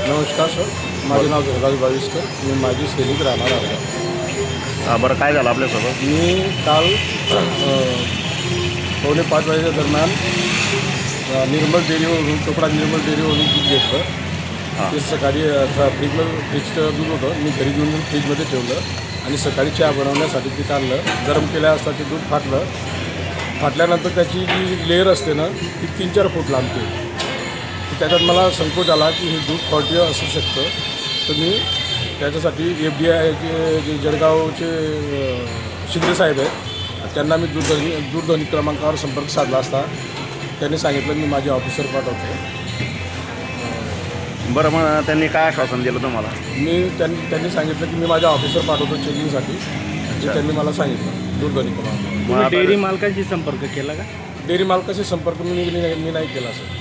नमस्कार सर, माझे नाव जगदाज बाविस्कर. मी माझी सैनिक राहणार आहे. बरं, काय झालं आपल्यासोबत? मी काल 4:45 वाजेच्या दरम्यान निर्मल डेअरीवरून चोपडा निर्मल डेअरीवरून दूध घेतलं. ते सकाळी फ्रीजचं दूध होतं, मी घरी घेऊन फ्रीजमध्ये ठेवलं आणि सकाळी चहा बनवण्यासाठी ते काढलं. गरम केल्या असता ते दूध फाटलं. फाटल्यानंतर त्याची जी लेअर असते ना ती 3-4 फूट लांबते. त्याच्यात मला संकोच आला की हे दूध फॉल्टी असू शकतं. तर मी त्याच्यासाठी FDI जे जळगावचे शिंदे साहेब आहेत त्यांना मी दूरध्वनी क्रमांकावर संपर्क साधला असता त्यांनी सांगितलं मी माझे ऑफिसर पाठवतो. बरं, मग त्यांनी काय आश्वासन दिलं तुम्हाला? त्यांनी सांगितलं की मी माझ्या ऑफिसर पाठवतो चेकिंगसाठी. त्यांनी मला सांगितलं दूरध्वनी क्रमांक. डेअरी मालकांशी संपर्क केला का? डेअरी मालकाशी संपर्क मी नाही केला सर.